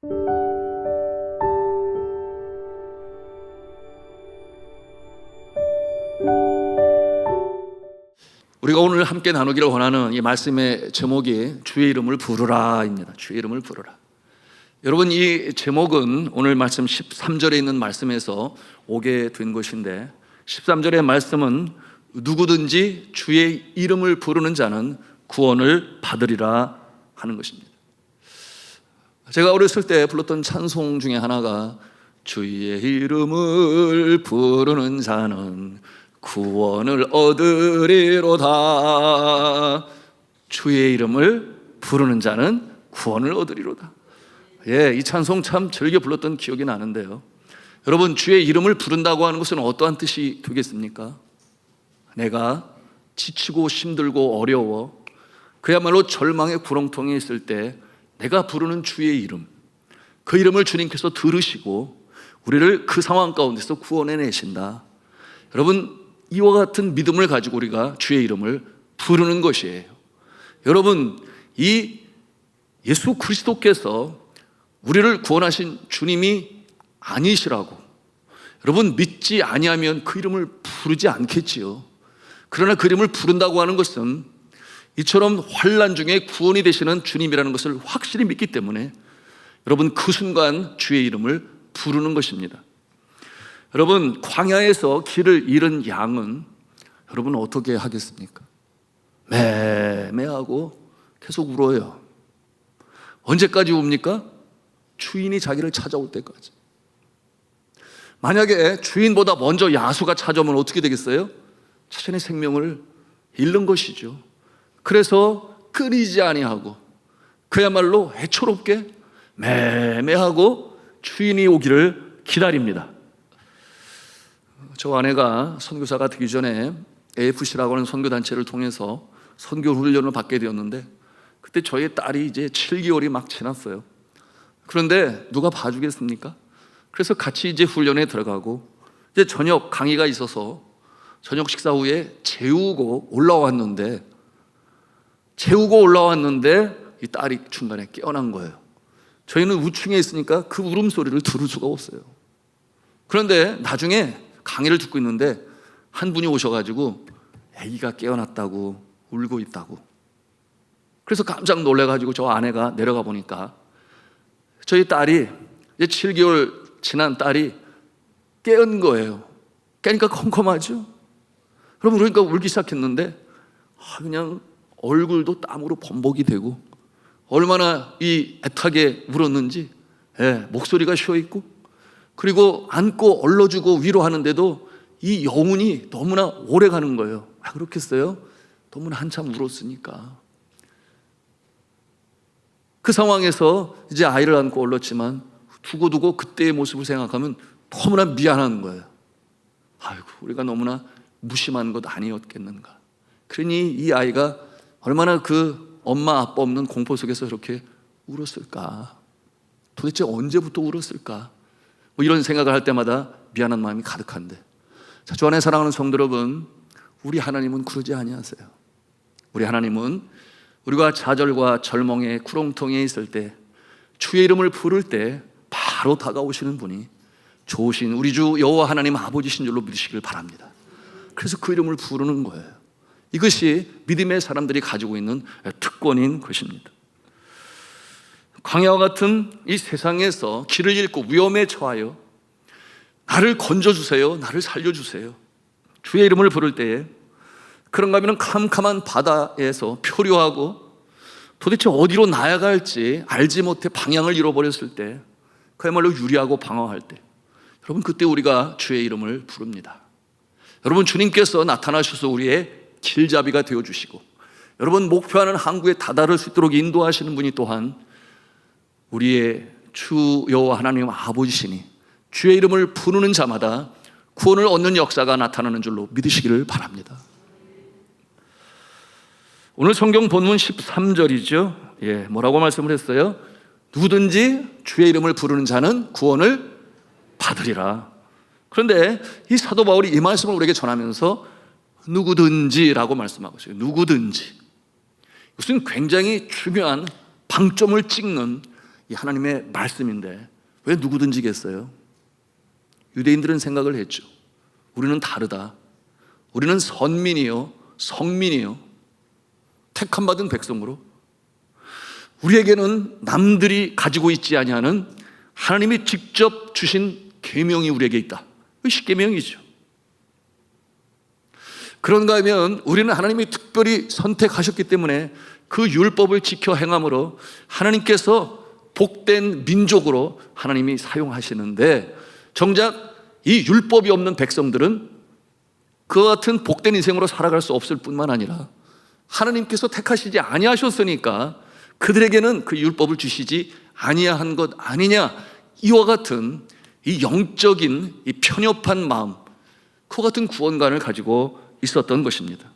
우리가 오늘 함께 나누기를 원하는 이 말씀의 제목이 주의 이름을 부르라입니다. 주의 이름을 부르라. 여러분, 이 제목은 오늘 말씀 13절에 있는 말씀에서 오게 된 것인데, 13절의 말씀은 누구든지 주의 이름을 부르는 자는 구원을 받으리라 하는 것입니다. 제가 어렸을 때 불렀던 찬송 중에 하나가 주의 이름을 부르는 자는 구원을 얻으리로다. 주의 이름을 부르는 자는 구원을 얻으리로다. 이 찬송 참 즐겨 불렀던 기억이 나는데요, 여러분, 주의 이름을 부른다고 하는 것은 어떠한 뜻이 되겠습니까? 내가 지치고 힘들고 어려워 그야말로 절망의 구렁텅이에 있을 때 내가 부르는 주의 이름, 그 이름을 주님께서 들으시고 우리를 그 상황 가운데서 구원해내신다. 여러분, 이와 같은 믿음을 가지고 우리가 주의 이름을 부르는 것이에요. 여러분, 이 예수 그리스도께서 우리를 구원하신 주님이 아니시라고 여러분 믿지 아니하면 그 이름을 부르지 않겠지요. 그러나 그 이름을 부른다고 하는 것은 이처럼 환난 중에 구원이 되시는 주님이라는 것을 확실히 믿기 때문에 여러분 그 순간 주의 이름을 부르는 것입니다. 여러분, 광야에서 길을 잃은 양은 여러분 어떻게 하겠습니까? 매매하고 계속 울어요. 언제까지 웁니까? 주인이 자기를 찾아올 때까지. 만약에 주인보다 먼저 야수가 찾아오면 어떻게 되겠어요? 자신의 생명을 잃는 것이죠. 그래서 끊이지 아니하고 그야말로 애초롭게 매매하고 주인이 오기를 기다립니다. 저 아내가 선교사가 되기 전에 AFC라고 하는 선교단체를 통해서 선교 훈련을 받게 되었는데, 그때 저희 딸이 이제 7개월이 막 지났어요. 그런데 누가 봐주겠습니까? 그래서 같이 이제 훈련에 들어가고, 이제 저녁 강의가 있어서 저녁 식사 후에 재우고 올라왔는데 이 딸이 중간에 깨어난 거예요. 저희는 우층에 있으니까 그 울음소리를 들을 수가 없어요. 그런데 나중에 강의를 듣고 있는데 한 분이 오셔가지고 아기가 깨어났다고 울고 있다고. 그래서 깜짝 놀래가지고 저 아내가 내려가 보니까 저희 딸이 이제 7개월 지난 딸이 깨은 거예요. 깨니까 컴컴하죠. 여러분, 그러니까 울기 시작했는데 그냥 얼굴도 땀으로 범벅이 되고 얼마나 이 애타게 울었는지 목소리가 쉬어있고, 그리고 안고 얼러주고 위로하는데도 이 여운이 너무나 오래 가는 거예요. 왜 그렇겠어요? 너무나 한참 울었으니까. 그 상황에서 이제 아이를 안고 얼렀지만 두고두고 그때의 모습을 생각하면 너무나 미안한 거예요. 아이고, 우리가 너무나 무심한 것 아니었겠는가. 그러니 이 아이가 얼마나 그 엄마 아빠 없는 공포 속에서 그렇게 울었을까. 도대체 언제부터 울었을까. 뭐 이런 생각을 할 때마다 미안한 마음이 가득한데, 자, 주 안에 사랑하는 성도 여러분, 우리 하나님은 그러지 아니하세요. 우리 하나님은 우리가 좌절과 절망의 구렁텅이에 있을 때 주의 이름을 부를 때 바로 다가오시는 분이 좋으신 우리 주 여호와 하나님 아버지신 줄로 믿으시길 바랍니다. 그래서 그 이름을 부르는 거예요. 이것이 믿음의 사람들이 가지고 있는 특권인 것입니다. 광야와 같은 이 세상에서 길을 잃고 위험에 처하여 나를 건져주세요, 나를 살려주세요, 주의 이름을 부를 때에, 그런가 하면 캄캄한 바다에서 표류하고 도대체 어디로 나아가 할지 알지 못해 방향을 잃어버렸을 때, 그야말로 유리하고 방황할 때, 여러분 그때 우리가 주의 이름을 부릅니다. 여러분, 주님께서 나타나셔서 우리의 길잡이가 되어주시고 여러분 목표하는 항구에 다다를 수 있도록 인도하시는 분이 또한 우리의 주 여호와 하나님 아버지시니 주의 이름을 부르는 자마다 구원을 얻는 역사가 나타나는 줄로 믿으시기를 바랍니다. 오늘 성경 본문 13절이죠. 뭐라고 말씀을 했어요? 누구든지 주의 이름을 부르는 자는 구원을 받으리라. 그런데 이 사도 바울이 이 말씀을 우리에게 전하면서 누구든지라고 말씀하고 있어요. 누구든지. 이것은 굉장히 중요한 방점을 찍는 이 하나님의 말씀인데 왜 누구든지겠어요? 유대인들은 생각을 했죠. 우리는 다르다. 우리는 선민이요, 성민이요, 택함받은 백성으로 우리에게는 남들이 가지고 있지 아니하는 하나님이 직접 주신 계명이 우리에게 있다. 십계명이죠. 그런가 하면 우리는 하나님이 특별히 선택하셨기 때문에 그 율법을 지켜 행함으로 하나님께서 복된 민족으로 하나님이 사용하시는데, 정작 이 율법이 없는 백성들은 그와 같은 복된 인생으로 살아갈 수 없을 뿐만 아니라 하나님께서 택하시지 아니하셨으니까 그들에게는 그 율법을 주시지 아니한 것 아니냐, 이와 같은 이 영적인 이 편협한 마음, 그와 같은 구원관을 가지고 있었던 것입니다.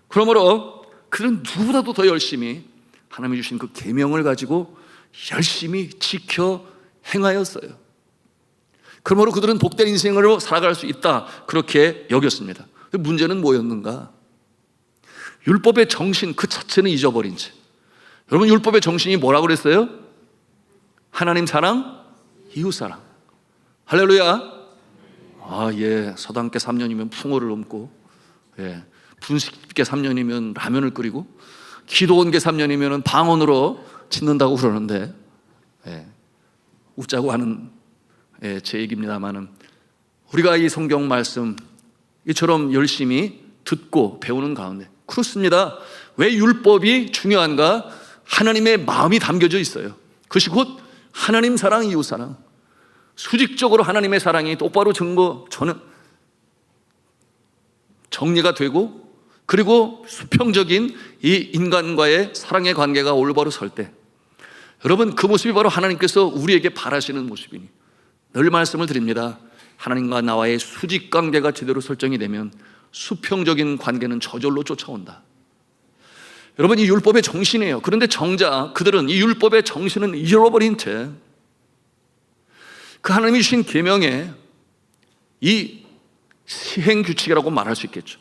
그러므로 그들은 누구보다도 더 열심히 하나님이 주신 그 계명을 가지고 열심히 지켜 행하였어요. 그러므로 그들은 복된 인생으로 살아갈 수 있다, 그렇게 여겼습니다. 문제는 뭐였는가? 율법의 정신 그 자체는 잊어버린 채. 여러분, 율법의 정신이 뭐라고 그랬어요? 하나님 사랑, 이웃 사랑. 할렐루야. 서당계 3년이면 풍어를 넘고, 분식계 3년이면 라면을 끓이고, 기도원계 3년이면 방언으로 짓는다고 그러는데, 웃자고 하는 제 얘기입니다만은, 우리가 이 성경 말씀 이처럼 열심히 듣고 배우는 가운데, 그렇습니다. 왜 율법이 중요한가? 하나님의 마음이 담겨져 있어요. 그것이 곧 하나님 사랑, 이웃 사랑. 수직적으로 하나님의 사랑이 똑바로 정리가 되고, 그리고 수평적인 이 인간과의 사랑의 관계가 올바로 설 때, 여러분, 그 모습이 바로 하나님께서 우리에게 바라시는 모습이니, 늘 말씀을 드립니다. 하나님과 나와의 수직 관계가 제대로 설정이 되면 수평적인 관계는 저절로 쫓아온다. 여러분, 이 율법의 정신이에요. 그런데 정작 그들은 이 율법의 정신은 잃어버린 채 그 하나님이 주신 계명에 이 시행규칙이라고 말할 수 있겠죠.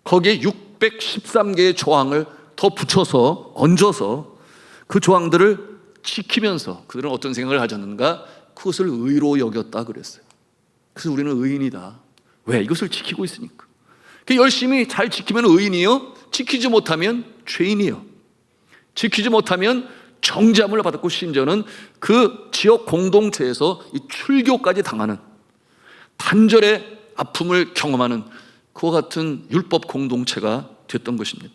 거기에 613개의 조항을 더 붙여서 얹어서 그 조항들을 지키면서 그들은 어떤 생각을 가졌는가? 그것을 의로 여겼다 그랬어요. 그래서 우리는 의인이다. 왜? 이것을 지키고 있으니까. 열심히 잘 지키면 의인이요, 지키지 못하면 죄인이요, 지키지 못하면 정죄함을 받았고, 심지어는 그 지역 공동체에서 이 출교까지 당하는, 단절의 아픔을 경험하는 그와 같은 율법 공동체가 됐던 것입니다.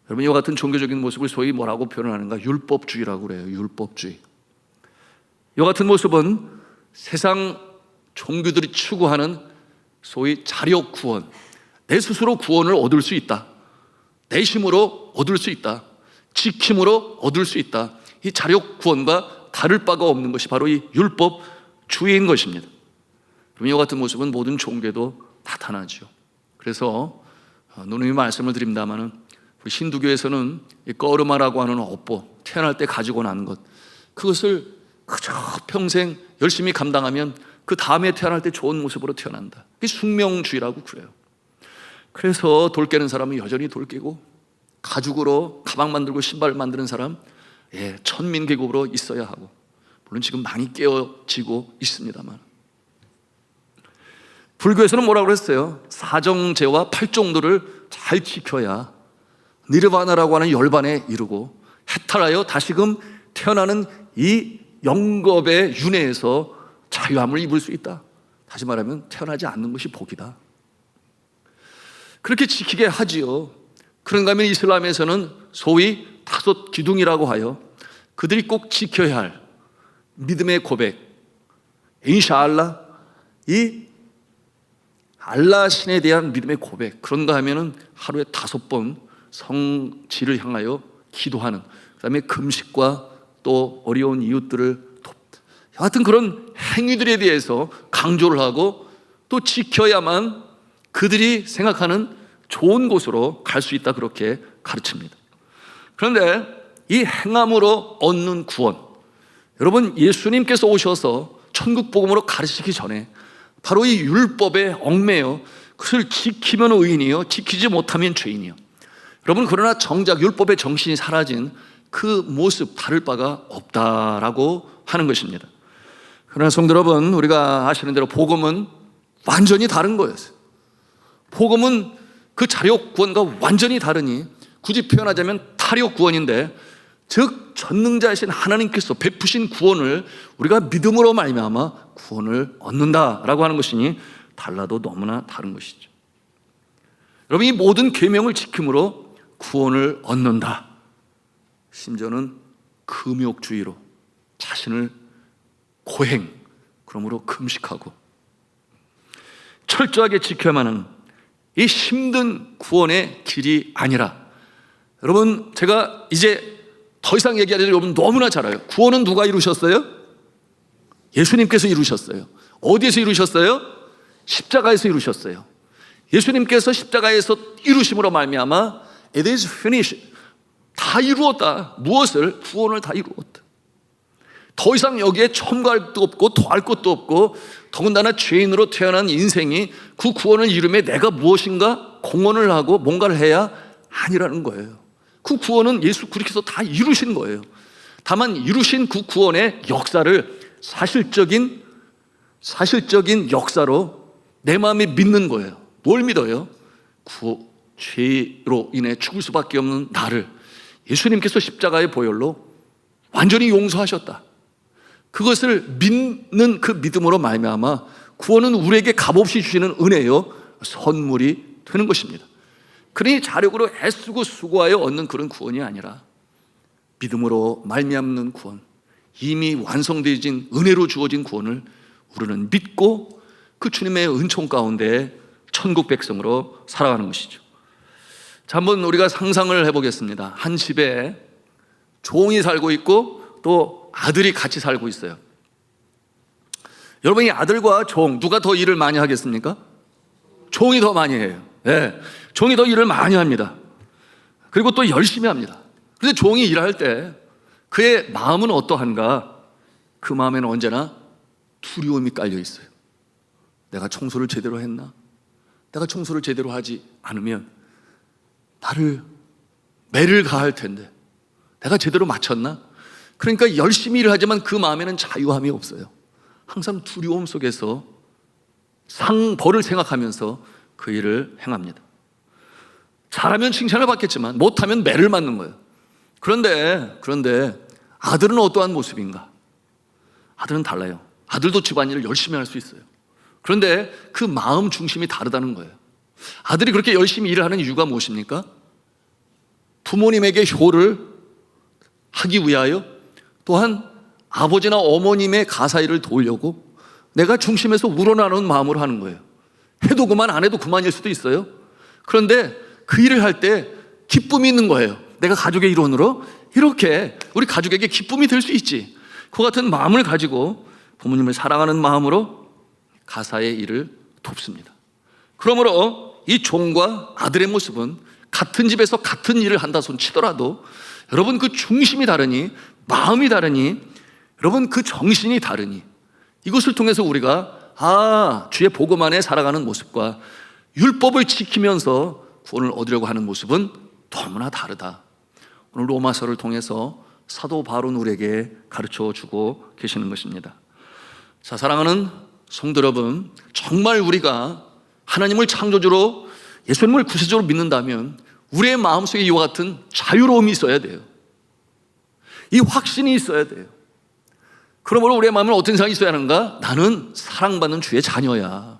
여러분, 이와 같은 종교적인 모습을 소위 뭐라고 표현하는가? 율법주의라고 그래요. 율법주의. 이와 같은 모습은 세상 종교들이 추구하는 소위 자력 구원, 내 스스로 구원을 얻을 수 있다, 내 힘으로 얻을 수 있다, 지킴으로 얻을 수 있다, 이 자력 구원과 다를 바가 없는 것이 바로 이 율법주의인 것입니다. 이와 같은 모습은 모든 종교에도 나타나죠. 그래서 누누이 말씀을 드립니다마는, 우리 힌두교에서는 이 꺼르마라고 하는 업보, 태어날 때 가지고 난 것, 그것을 그저 평생 열심히 감당하면 그 다음에 태어날 때 좋은 모습으로 태어난다. 이게 숙명주의라고 그래요. 그래서 돌 깨는 사람은 여전히 돌 깨고, 가죽으로 가방 만들고 신발 만드는 사람, 천민계급으로 있어야 하고, 물론 지금 많이 깨어지고 있습니다만, 불교에서는 뭐라고 그랬어요? 사정제와 팔종도를 잘 지켜야 니르바나라고 하는 열반에 이르고 해탈하여 다시금 태어나는 이 영겁의 윤회에서 자유함을 입을 수 있다. 다시 말하면 태어나지 않는 것이 복이다. 그렇게 지키게 하지요. 그런가 하면 이슬람에서는 소위 5 기둥이라고 하여 그들이 꼭 지켜야 할 믿음의 고백, 인샤알라, 이 알라 신에 대한 믿음의 고백, 그런가 하면은 하루에 5번 성지를 향하여 기도하는, 그 다음에 금식과 또 어려운 이웃들을 하여튼 그런 행위들에 대해서 강조를 하고, 또 지켜야만 그들이 생각하는 좋은 곳으로 갈 수 있다, 그렇게 가르칩니다. 그런데 이 행함으로 얻는 구원, 여러분, 예수님께서 오셔서 천국 복음으로 가르치기 전에 바로 이 율법에 얽매여 그것을 지키면 의인이요, 지키지 못하면 죄인이요. 여러분, 그러나 정작 율법의 정신이 사라진 그 모습 다를 바가 없다라고 하는 것입니다. 그러나 성도 여러분, 우리가 아시는 대로 복음은 완전히 다른 거였어요. 복음은 그 자력 구원과 완전히 다르니, 굳이 표현하자면 타력 구원인데, 즉 전능자이신 하나님께서 베푸신 구원을 우리가 믿음으로 말미암아 구원을 얻는다라고 하는 것이니 달라도 너무나 다른 것이죠. 여러분, 이 모든 계명을 지킴으로 구원을 얻는다. 심지어는 금욕주의로 자신을 고행, 그러므로 금식하고 철저하게 지켜야만 하는 이 힘든 구원의 길이 아니라, 여러분 제가 이제 더 이상 얘기하지, 여러분 너무나 잘 알아요. 구원은 누가 이루셨어요? 예수님께서 이루셨어요. 어디에서 이루셨어요? 십자가에서 이루셨어요. 예수님께서 십자가에서 이루심으로 말미암아 It is finished, 다 이루었다. 무엇을? 구원을 다 이루었다. 더 이상 여기에 첨가할 것도 없고 더할 것도 없고, 더군다나 죄인으로 태어난 인생이 그 구원을 이루며 내가 무엇인가 공헌을 하고 뭔가를 해야 아니라는 거예요. 그 구원은 예수 그리스도께서 다 이루신 거예요. 다만 이루신 그 구원의 역사를 사실적인 역사로 내 마음에 믿는 거예요. 뭘 믿어요? 죄로 인해 죽을 수밖에 없는 나를 예수님께서 십자가의 보혈로 완전히 용서하셨다. 그것을 믿는 그 믿음으로 말미암아 구원은 우리에게 값없이 주시는 은혜요, 선물이 되는 것입니다. 그러니 자력으로 애쓰고 수고하여 얻는 그런 구원이 아니라 믿음으로 말미암는 구원, 이미 완성되어진 은혜로 주어진 구원을 우리는 믿고 그 주님의 은총 가운데 천국 백성으로 살아가는 것이죠. 자, 한번 우리가 상상을 해보겠습니다. 한 집에 종이 살고 있고 또 아들이 같이 살고 있어요. 여러분, 이 아들과 종, 누가 더 일을 많이 하겠습니까? 종이 더 많이 해요. 네, 종이 더 일을 많이 합니다. 그리고 또 열심히 합니다. 그런데 종이 일할 때 그의 마음은 어떠한가? 그 마음에는 언제나 두려움이 깔려 있어요. 내가 청소를 제대로 했나? 내가 청소를 제대로 하지 않으면 나를 매를 가할 텐데 내가 제대로 마쳤나? 그러니까 열심히 일을 하지만 그 마음에는 자유함이 없어요. 항상 두려움 속에서 상벌을 생각하면서 그 일을 행합니다. 잘하면 칭찬을 받겠지만 못하면 매를 맞는 거예요. 그런데 아들은 어떠한 모습인가? 아들은 달라요. 아들도 집안일을 열심히 할 수 있어요. 그런데 그 마음 중심이 다르다는 거예요. 아들이 그렇게 열심히 일을 하는 이유가 무엇입니까? 부모님에게 효를 하기 위하여, 또한 아버지나 어머님의 가사일을 도우려고 내가 중심에서 우러나오는 마음으로 하는 거예요. 해도 그만 안 해도 그만일 수도 있어요. 그런데 그 일을 할 때 기쁨이 있는 거예요. 내가 가족의 일원으로 이렇게 우리 가족에게 기쁨이 될 수 있지. 그 같은 마음을 가지고 부모님을 사랑하는 마음으로 가사의 일을 돕습니다. 그러므로 이 종과 아들의 모습은 같은 집에서 같은 일을 한다 손 치더라도 여러분 그 중심이 다르니, 마음이 다르니, 여러분 그 정신이 다르니, 이것을 통해서 우리가 주의 복음 안에 살아가는 모습과 율법을 지키면서 구원을 얻으려고 하는 모습은 너무나 다르다. 오늘 로마서를 통해서 사도 바울은 우리에게 가르쳐주고 계시는 것입니다. 자, 사랑하는 성도 여러분, 정말 우리가 하나님을 창조주로 예수님을 구세주로 믿는다면 우리의 마음속에 이와 같은 자유로움이 있어야 돼요. 이 확신이 있어야 돼요. 그러므로 우리의 마음은 어떤 생각이 있어야 하는가? 나는 사랑받는 주의 자녀야.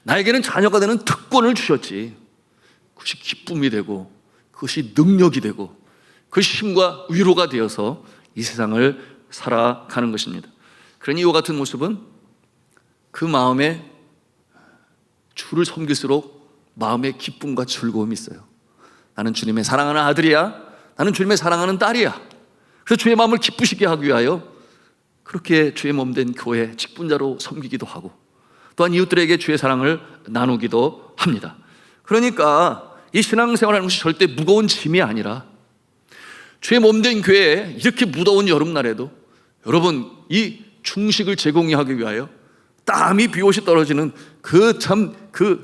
나에게는 자녀가 되는 특권을 주셨지. 그것이 기쁨이 되고 그것이 능력이 되고 그것이 힘과 위로가 되어서 이 세상을 살아가는 것입니다. 그러니 이와 같은 모습은 그 마음에 주를 섬길수록 마음에 기쁨과 즐거움이 있어요. 나는 주님의 사랑하는 아들이야. 나는 주님의 사랑하는 딸이야. 그래서 주의 마음을 기쁘시게 하기 위하여 그렇게 주의 몸된 교회 직분자로 섬기기도 하고 또한 이웃들에게 주의 사랑을 나누기도 합니다. 그러니까 이 신앙생활하는 것이 절대 무거운 짐이 아니라 주의 몸된 교회에 이렇게 무더운 여름날에도 여러분 이 중식을 제공하기 위하여 땀이 비옷이 떨어지는 그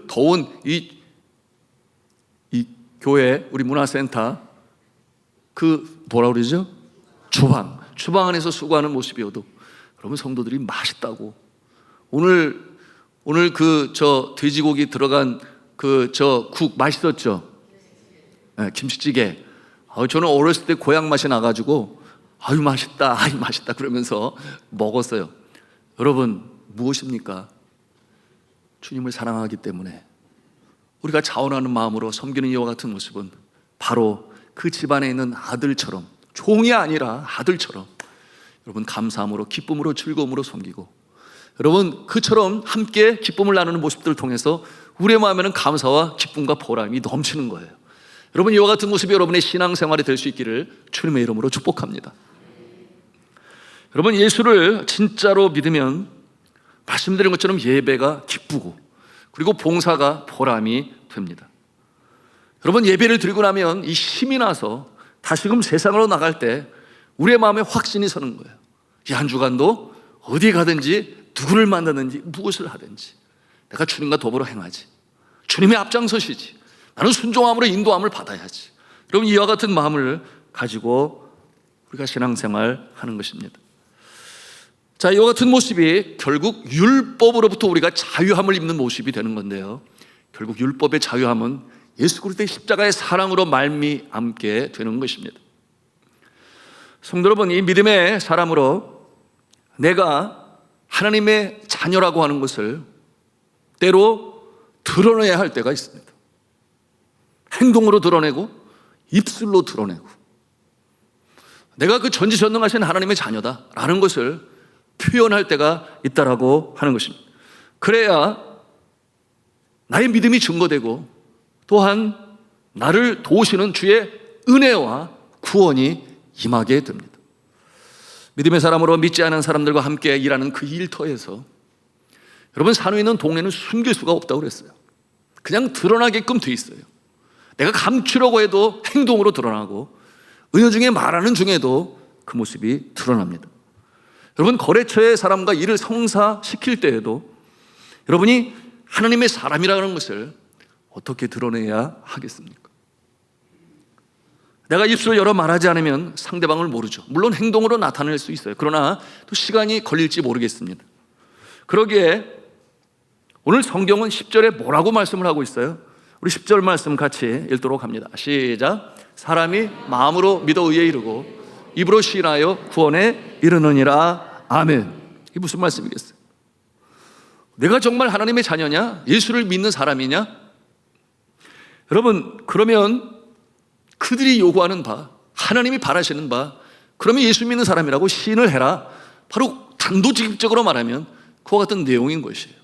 더운 이 교회, 우리 문화센터 뭐라 그러죠? 주방 안에서 수고하는 모습이어도 여러분 성도들이 맛있다고 오늘 돼지고기 들어간 국 맛있었죠? 네, 김치찌개. 저는 어렸을 때 고향 맛이 나가지고 아유 맛있다 그러면서 먹었어요. 여러분 무엇입니까? 주님을 사랑하기 때문에 우리가 자원하는 마음으로 섬기는 이와 같은 모습은 바로 그 집안에 있는 아들처럼, 종이 아니라 아들처럼 여러분 감사함으로, 기쁨으로, 즐거움으로 섬기고, 여러분 그처럼 함께 기쁨을 나누는 모습들을 통해서 우리의 마음에는 감사와 기쁨과 보람이 넘치는 거예요. 여러분 이와 같은 모습이 여러분의 신앙생활이 될 수 있기를 주님의 이름으로 축복합니다. 여러분 예수를 진짜로 믿으면 말씀드린 것처럼 예배가 기쁘고 그리고 봉사가 보람이 됩니다. 여러분 예배를 드리고 나면 이 힘이 나서 다시금 세상으로 나갈 때 우리의 마음에 확신이 서는 거예요. 이 한 주간도 어디 가든지 누구를 만나든지 무엇을 하든지 내가 주님과 더불어 행하지, 주님의 앞장서시지, 나는 순종함으로 인도함을 받아야지. 여러분 이와 같은 마음을 가지고 우리가 신앙생활 하는 것입니다. 자, 이와 같은 모습이 결국 율법으로부터 우리가 자유함을 입는 모습이 되는 건데요, 결국 율법의 자유함은 예수 그리스도의 십자가의 사랑으로 말미암게 되는 것입니다. 성도 여러분, 이 믿음의 사람으로 내가 하나님의 자녀라고 하는 것을 때로 드러내야 할 때가 있습니다. 행동으로 드러내고 입술로 드러내고 내가 그 전지전능하신 하나님의 자녀다라는 것을 표현할 때가 있다라고 하는 것입니다. 그래야 나의 믿음이 증거되고 또한 나를 도우시는 주의 은혜와 구원이 임하게 됩니다. 믿음의 사람으로 믿지 않은 사람들과 함께 일하는 그 일터에서 여러분 산에 있는 동네는 숨길 수가 없다고 그랬어요. 그냥 드러나게끔 돼 있어요. 내가 감추려고 해도 행동으로 드러나고 은연 중에 말하는 중에도 그 모습이 드러납니다. 여러분 거래처의 사람과 일을 성사시킬 때에도 여러분이 하나님의 사람이라는 것을 어떻게 드러내야 하겠습니까? 내가 입술을 열어 말하지 않으면 상대방을 모르죠. 물론 행동으로 나타낼 수 있어요. 그러나 또 시간이 걸릴지 모르겠습니다. 그러기에 오늘 성경은 10절에 뭐라고 말씀을 하고 있어요? 우리 10절 말씀 같이 읽도록 합니다. 시작. 사람이 마음으로 믿어 의에 이르고 입으로 시인하여 구원에 이르느니라. 아멘. 이게 무슨 말씀이겠어요? 내가 정말 하나님의 자녀냐? 예수를 믿는 사람이냐? 여러분 그러면 그들이 요구하는 바, 하나님이 바라시는 바, 그러면 예수 믿는 사람이라고 시인을 해라. 바로 단도직입적으로 말하면 그와 같은 내용인 것이에요.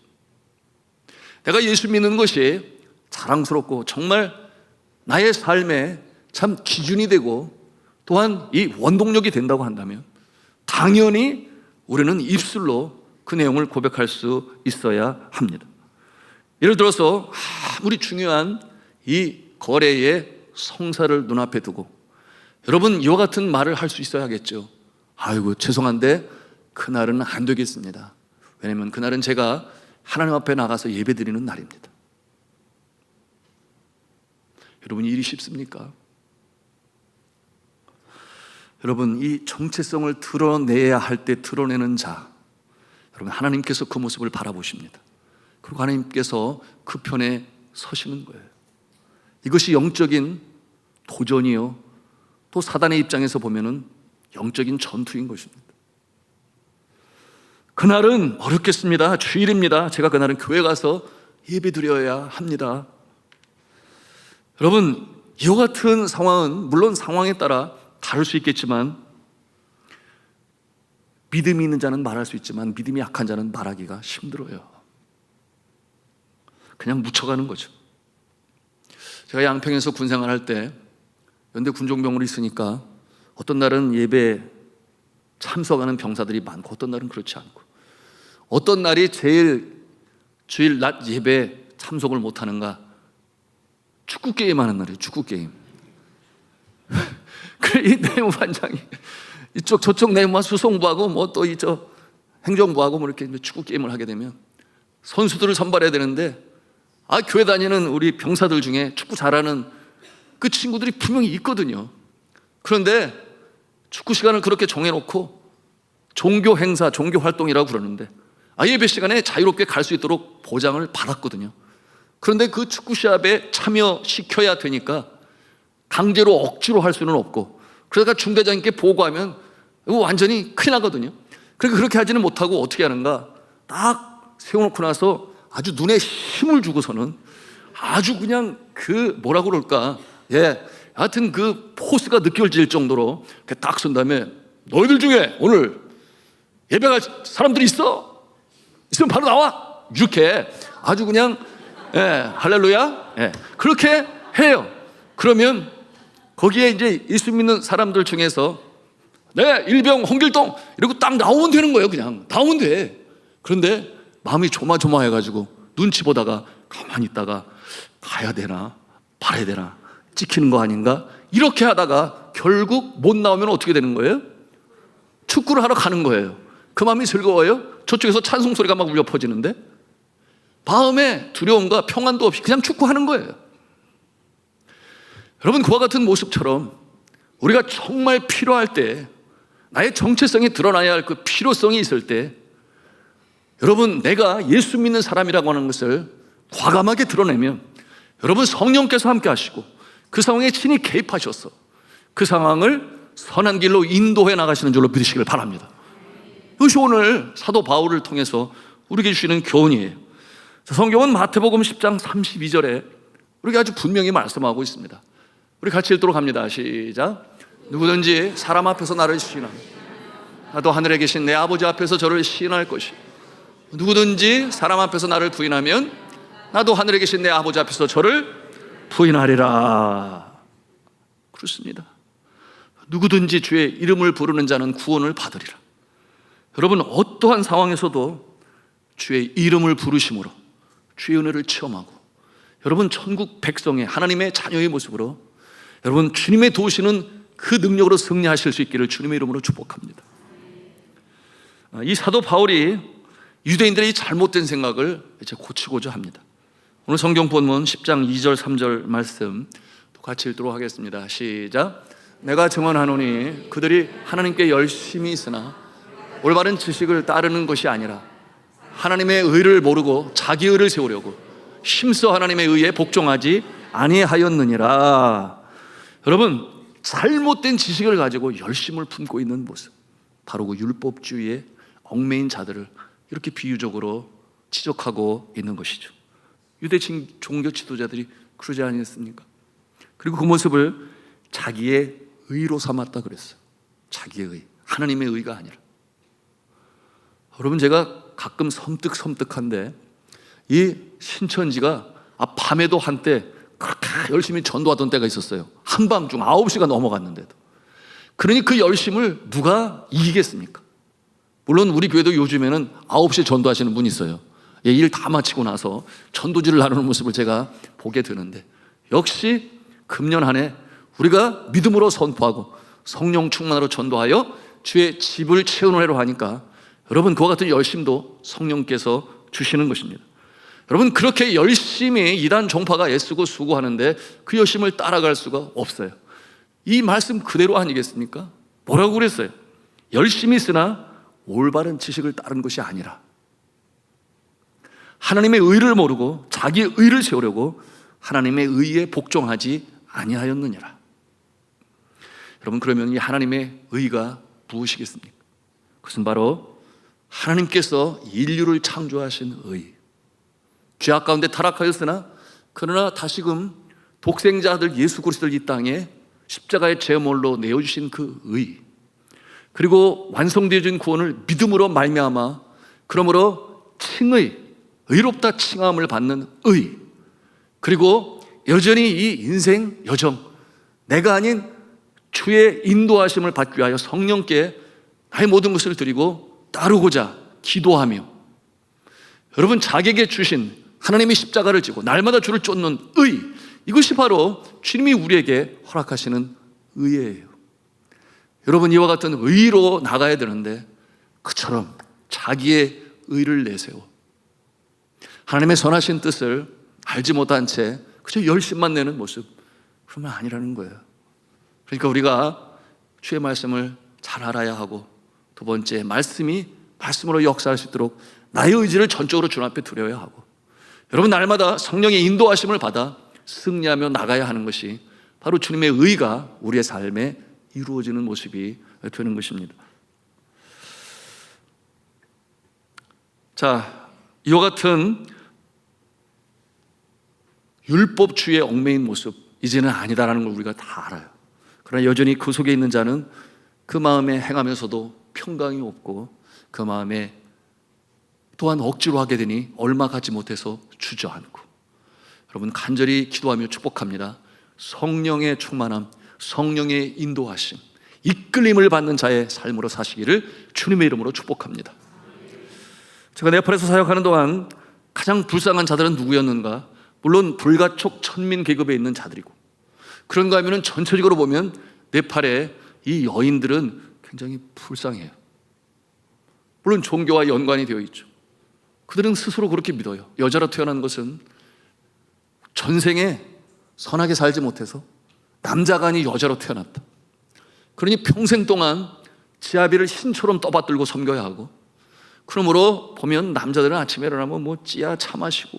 내가 예수 믿는 것이 자랑스럽고 정말 나의 삶에 참 기준이 되고 또한 이 원동력이 된다고 한다면 당연히 우리는 입술로 그 내용을 고백할 수 있어야 합니다. 예를 들어서 아무리 중요한 이 거래의 성사를 눈앞에 두고 여러분 이와 같은 말을 할 수 있어야겠죠. 아이고 죄송한데 그날은 안 되겠습니다. 왜냐하면 그날은 제가 하나님 앞에 나가서 예배드리는 날입니다. 여러분 일이 쉽습니까? 여러분 이 정체성을 드러내야 할 때 드러내는 자, 여러분 하나님께서 그 모습을 바라보십니다. 그리고 하나님께서 그 편에 서시는 거예요. 이것이 영적인 도전이요, 또 사단의 입장에서 보면은 영적인 전투인 것입니다. 그날은 어렵겠습니다. 주일입니다. 제가 그날은 교회 가서 예배드려야 합니다. 여러분 이와 같은 상황은 물론 상황에 따라 다를 수 있겠지만 믿음이 있는 자는 말할 수 있지만 믿음이 약한 자는 말하기가 힘들어요. 그냥 묻혀가는 거죠. 제가 양평에서 군생활할 때 연대 군종병으로 있으니까 어떤 날은 예배 참석하는 병사들이 많고 어떤 날은 그렇지 않고, 어떤 날이 제일 주일 낮 예배 참석을 못하는가? 축구 게임 하는 날이에요. 축구 게임. 이 내무반장이 이쪽 저쪽 내무와 수송부하고 뭐 또 이저 행정부하고 뭐 이렇게 축구 게임을 하게 되면 선수들을 선발해야 되는데 교회 다니는 우리 병사들 중에 축구 잘하는 그 친구들이 분명히 있거든요. 그런데 축구 시간을 그렇게 정해놓고 종교 행사, 종교 활동이라고 그러는데 예배 시간에 자유롭게 갈 수 있도록 보장을 받았거든요. 그런데 그 축구 시합에 참여시켜야 되니까 강제로 억지로 할 수는 없고, 그러다가 중대장님께 보고하면 이거 완전히 큰일 나거든요. 그러니까 그렇게 하지는 못하고 어떻게 하는가, 딱 세워놓고 나서 아주 눈에 힘을 주고서는 아주 그냥 그 뭐라고 그럴까, 하여튼 그 포스가 느껴질 정도로 딱 선 다음에 너희들 중에 오늘 예배갈 사람들이 있으면 바로 나와, 이렇게 아주 그냥 할렐루야, 그렇게 해요. 그러면 거기에 이제 예수 믿는 사람들 중에서 일병 홍길동 이러고 딱 나오면 되는 거예요. 그냥 나오면 돼. 그런데 마음이 조마조마해가지고 눈치 보다가 가만히 있다가 가야 되나 말아야 되나, 찍히는 거 아닌가, 이렇게 하다가 결국 못 나오면 어떻게 되는 거예요? 축구를 하러 가는 거예요. 그 마음이 즐거워요? 저쪽에서 찬송 소리가 막 울려 퍼지는데 마음에 두려움과 평안도 없이 그냥 축구하는 거예요. 여러분, 그와 같은 모습처럼 우리가 정말 필요할 때, 나의 정체성이 드러나야 할 그 필요성이 있을 때, 여러분, 내가 예수 믿는 사람이라고 하는 것을 과감하게 드러내면 여러분, 성령께서 함께 하시고 그 상황에 친히 개입하셔서 그 상황을 선한 길로 인도해 나가시는 줄로 믿으시길 바랍니다. 이것이 오늘 사도 바울을 통해서 우리에게 주시는 교훈이에요. 성경은 마태복음 10장 32절에 우리에게 아주 분명히 말씀하고 있습니다. 우리 같이 읽도록 합니다. 시작. 누구든지 사람 앞에서 나를 시인하면 나도 하늘에 계신 내 아버지 앞에서 저를 시인할 것이, 누구든지 사람 앞에서 나를 부인하면 나도 하늘에 계신 내 아버지 앞에서 저를 부인하리라. 그렇습니다. 누구든지 주의 이름을 부르는 자는 구원을 받으리라. 여러분, 어떠한 상황에서도 주의 이름을 부르심으로 주의 은혜를 체험하고, 여러분 천국 백성의 하나님의 자녀의 모습으로 여러분 주님의 도우시는 그 능력으로 승리하실 수 있기를 주님의 이름으로 축복합니다. 이 사도 바울이 유대인들의 잘못된 생각을 이제 고치고자 합니다. 오늘 성경 본문 10장 2절 3절 말씀 같이 읽도록 하겠습니다. 시작. 내가 증언하노니 그들이 하나님께 열심히 있으나 올바른 지식을 따르는 것이 아니라 하나님의 의를 모르고 자기 의를 세우려고 힘써 하나님의 의에 복종하지 아니하였느니라. 여러분, 잘못된 지식을 가지고 열심을 품고 있는 모습, 바로 그 율법주의의 얽매인 자들을 이렇게 비유적으로 지적하고 있는 것이죠. 유대 종교 지도자들이 그러지 않았습니까? 그리고 그 모습을 자기의 의로 삼았다 그랬어요. 자기의 의, 하나님의 의가 아니라. 여러분, 제가 가끔 섬뜩한데 이 신천지가 밤에도 한때 그렇게 열심히 전도하던 때가 있었어요. 한밤중 9시가 넘어갔는데도. 그러니 그 열심을 누가 이기겠습니까? 물론 우리 교회도 요즘에는 9시에 전도하시는 분이 있어요. 일 다 마치고 나서 전도지를 나누는 모습을 제가 보게 되는데, 역시 금년 한 해 우리가 믿음으로 선포하고 성령 충만으로 전도하여 주의 집을 채우노래로 하니까 여러분, 그와 같은 열심도 성령께서 주시는 것입니다. 여러분, 그렇게 열심히 이단 종파가 애쓰고 수고하는데 그 열심을 따라갈 수가 없어요. 이 말씀 그대로 아니겠습니까? 뭐라고 그랬어요? 열심히 있으나 올바른 지식을 따른 것이 아니라 하나님의 의를 모르고 자기의 의를 세우려고 하나님의 의에 복종하지 아니하였느니라. 여러분, 그러면 이 하나님의 의가 무엇이겠습니까? 그것은 바로 하나님께서 인류를 창조하신 의, 죄악 가운데 타락하였으나 그러나 다시금 독생자들 예수 그리스도를 이 땅에 십자가의 제물로 내어주신 그 의, 그리고 완성되어진 구원을 믿음으로 말미암아 그러므로 칭의, 의롭다 칭함을 받는 의, 그리고 여전히 이 인생 여정, 내가 아닌 주의 인도하심을 받기 위하여 성령께 나의 모든 것을 드리고 따르고자 기도하며, 여러분, 자기에게 주신 하나님의 십자가를 지고 날마다 주를 쫓는 의, 이것이 바로 주님이 우리에게 허락하시는 의예요. 여러분, 이와 같은 의로 나가야 되는데 그처럼 자기의 의를 내세워 하나님의 선하신 뜻을 알지 못한 채 그저 열심만 내는 모습, 그러면 아니라는 거예요. 그러니까 우리가 주의 말씀을 잘 알아야 하고, 두 번째, 말씀이 말씀으로 역사할 수 있도록 나의 의지를 전적으로 주님 앞에 두려야 하고, 여러분 날마다 성령의 인도하심을 받아 승리하며 나가야 하는 것이 바로 주님의 의가 우리의 삶에 이루어지는 모습이 되는 것입니다. 자, 이와 같은 율법주의에 얽매인 모습, 이제는 아니다라는 걸 우리가 다 알아요. 그러나 여전히 그 속에 있는 자는 그 마음에 행하면서도 평강이 없고, 그 마음에 또한 억지로 하게 되니 얼마 가지 못해서 주저앉고. 여러분 간절히 기도하며 축복합니다. 성령의 충만함, 성령의 인도하심, 이끌림을 받는 자의 삶으로 사시기를 주님의 이름으로 축복합니다. 제가 네팔에서 사역하는 동안 가장 불쌍한 자들은 누구였는가? 물론 불가촉 천민 계급에 있는 자들이고, 그런가 하면 전체적으로 보면 네팔의 이 여인들은 굉장히 불쌍해요. 물론 종교와 연관이 되어 있죠. 그들은 스스로 그렇게 믿어요. 여자로 태어난 것은 전생에 선하게 살지 못해서 남자가 아닌 여자로 태어났다. 그러니 평생 동안 지아비를 신처럼 떠받들고 섬겨야 하고, 그러므로 보면 남자들은 아침에 일어나면 뭐 찌야 차 마시고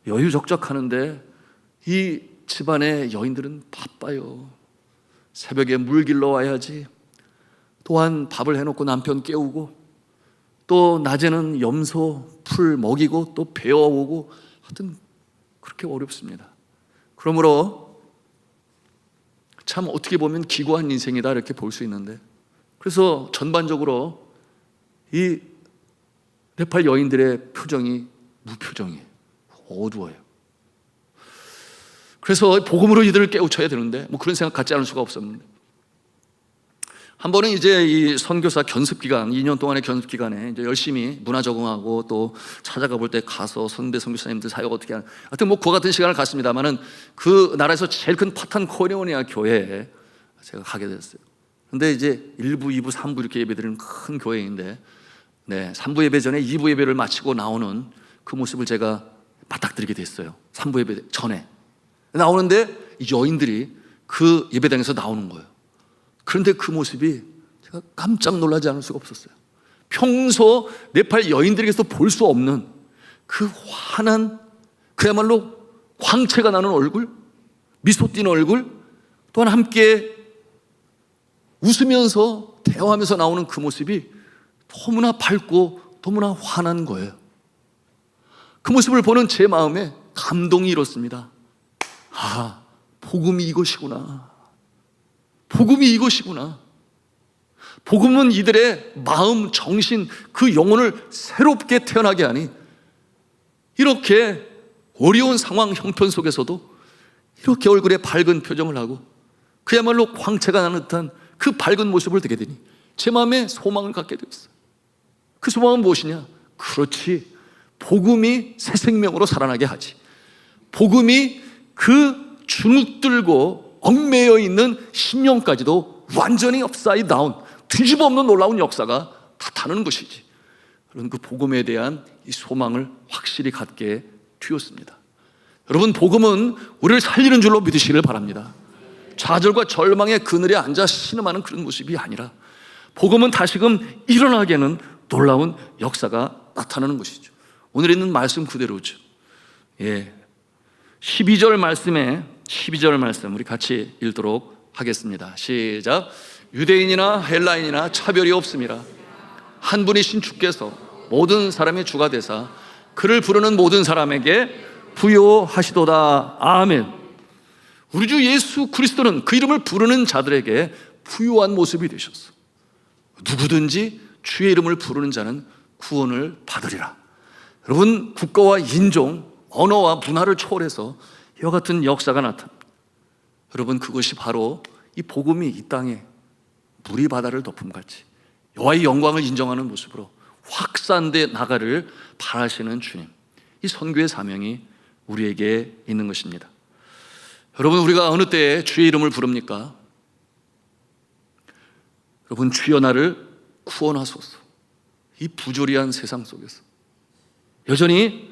여유적적하는데, 이 집안의 여인들은 바빠요. 새벽에 물 길러 와야지, 또한 밥을 해놓고 남편 깨우고, 또 낮에는 염소 풀 먹이고 또 배워오고, 하여튼 그렇게 어렵습니다. 그러므로 참 어떻게 보면 기구한 인생이다 이렇게 볼 수 있는데, 그래서 전반적으로 이 네팔 여인들의 표정이 무표정이에요. 어두워요. 그래서 복음으로 이들을 깨우쳐야 되는데 뭐 그런 생각 갖지 않을 수가 없었는데, 한 번은 이제 이 선교사 견습기간, 2년 동안의 견습기간에 이제 열심히 문화 적응하고 또 찾아가 볼 때 가서 선대 선교사님들 사역 어떻게 하는, 하여튼 뭐 그와 같은 시간을 갖습니다만은, 그 나라에서 제일 큰 파탄 코리오니아 교회에 제가 가게 됐어요. 근데 이제 1부, 2부, 3부 이렇게 예배드리는 큰 교회인데, 3부 예배 전에 2부 예배를 마치고 나오는 그 모습을 제가 맞닥뜨리게 됐어요. 3부 예배 전에 나오는데 이 여인들이 그 예배당에서 나오는 거예요. 그런데 그 모습이 제가 깜짝 놀라지 않을 수가 없었어요. 평소 네팔 여인들에게서 볼 수 없는 그 환한, 그야말로 광채가 나는 얼굴, 미소 띠는 얼굴, 또한 함께 웃으면서 대화하면서 나오는 그 모습이 너무나 밝고 너무나 환한 거예요. 그 모습을 보는 제 마음에 감동이 일었습니다. 아, 복음이 이것이구나. 복음이 이것이구나. 복음은 이들의 마음, 정신, 그 영혼을 새롭게 태어나게 하니, 이렇게 어려운 상황 형편 속에서도 이렇게 얼굴에 밝은 표정을 하고 그야말로 광채가 나는 듯한 그 밝은 모습을 보게 되니 제 마음에 소망을 갖게 되었어요. 그 소망은 무엇이냐? 그렇지, 복음이 새 생명으로 살아나게 하지. 복음이 그 주눅들고 얽매여 있는 심령까지도 완전히 업사이드 다운, 뒤집어 엎는 놀라운 역사가 나타나는 것이지. 그런 그 복음에 대한 이 소망을 확실히 갖게 되었습니다. 여러분, 복음은 우리를 살리는 줄로 믿으시기를 바랍니다. 좌절과 절망의 그늘에 앉아 신음하는 그런 모습이 아니라, 복음은 다시금 일어나게 하는 놀라운 역사가 나타나는 것이죠. 오늘 있는 말씀 그대로죠. 12절 말씀 우리 같이 읽도록 하겠습니다. 시작. 유대인이나 헬라인이나 차별이 없음이라. 한 분이신 주께서 모든 사람의 주가 되사 그를 부르는 모든 사람에게 부요하시도다. 아멘. 우리 주 예수 그리스도는 그 이름을 부르는 자들에게 부요한 모습이 되셨어. 누구든지 주의 이름을 부르는 자는 구원을 받으리라. 여러분, 국가와 인종, 언어와 문화를 초월해서 이와 같은 역사가 나타납니다. 여러분, 그것이 바로 이 복음이 이 땅에 물이 바다를 덮음같이 여호와의 영광을 인정하는 모습으로 확산돼 나가를 바라시는 주님, 이 선교의 사명이 우리에게 있는 것입니다. 여러분, 우리가 어느 때에 주의 이름을 부릅니까? 여러분, 주여 나를 구원하소서. 이 부조리한 세상 속에서 여전히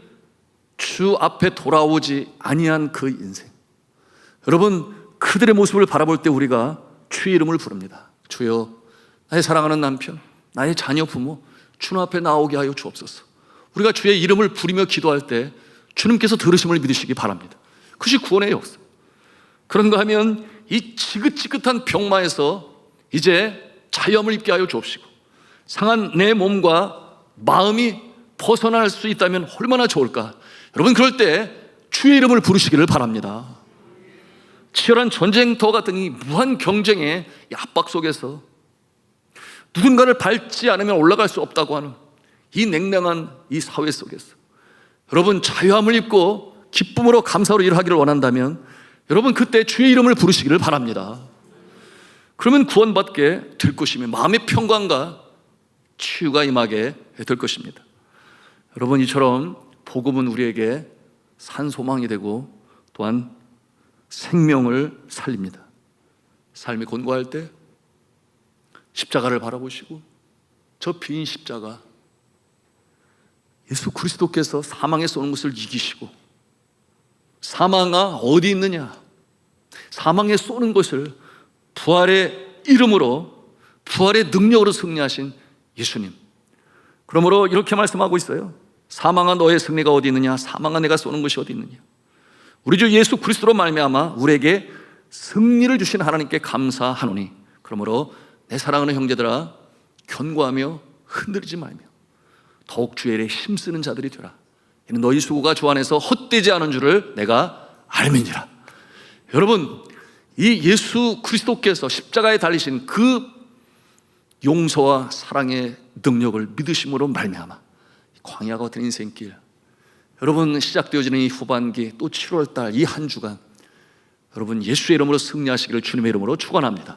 주 앞에 돌아오지 아니한 그 인생, 여러분, 그들의 모습을 바라볼 때 우리가 주의 이름을 부릅니다. 주여, 나의 사랑하는 남편, 나의 자녀, 부모 주님 앞에 나오게 하여 주옵소서. 우리가 주의 이름을 부리며 기도할 때 주님께서 들으심을 믿으시기 바랍니다. 그것이 구원의 역사. 그런가 하면 이 지긋지긋한 병마에서 이제 자유함을 입게 하여 주옵시고, 상한 내 몸과 마음이 벗어날 수 있다면 얼마나 좋을까. 여러분, 그럴 때 주의 이름을 부르시기를 바랍니다. 치열한 전쟁터 같은 이 무한 경쟁의 이 압박 속에서 누군가를 밟지 않으면 올라갈 수 없다고 하는 이 냉랭한 이 사회 속에서 여러분, 자유함을 입고 기쁨으로 감사로 일하기를 원한다면 여러분, 그때 주의 이름을 부르시기를 바랍니다. 그러면 구원받게 될 것이며 마음의 평강과 치유가 임하게 될 것입니다. 여러분, 이처럼 복음은 우리에게 산소망이 되고 또한 생명을 살립니다. 삶이 곤고할 때 십자가를 바라보시고, 저 빈 십자가, 예수 그리스도께서 사망에 쏘는 것을 이기시고, 사망아 어디 있느냐, 사망에 쏘는 것을 부활의 이름으로, 부활의 능력으로 승리하신 예수님. 그러므로 이렇게 말씀하고 있어요. 사망아 너의 승리가 어디 있느냐, 사망아 내가 쏘는 것이 어디 있느냐. 우리 주 예수 그리스도로 말미암아 우리에게 승리를 주신 하나님께 감사하노니, 그러므로 내 사랑하는 형제들아, 견고하며 흔들리지 말며 더욱 주의 일에 힘쓰는 자들이 되라. 이는 너희 수고가 주 안에서 헛되지 않은 줄을 내가 알미니라. 여러분, 이 예수 그리스도께서 십자가에 달리신 그 용서와 사랑의 능력을 믿으심으로 말미암아 광야가 같은 인생길, 여러분 시작되어지는 이 후반기, 또 7월달 이 한 주간 여러분 예수의 이름으로 승리하시기를 주님의 이름으로 축원합니다.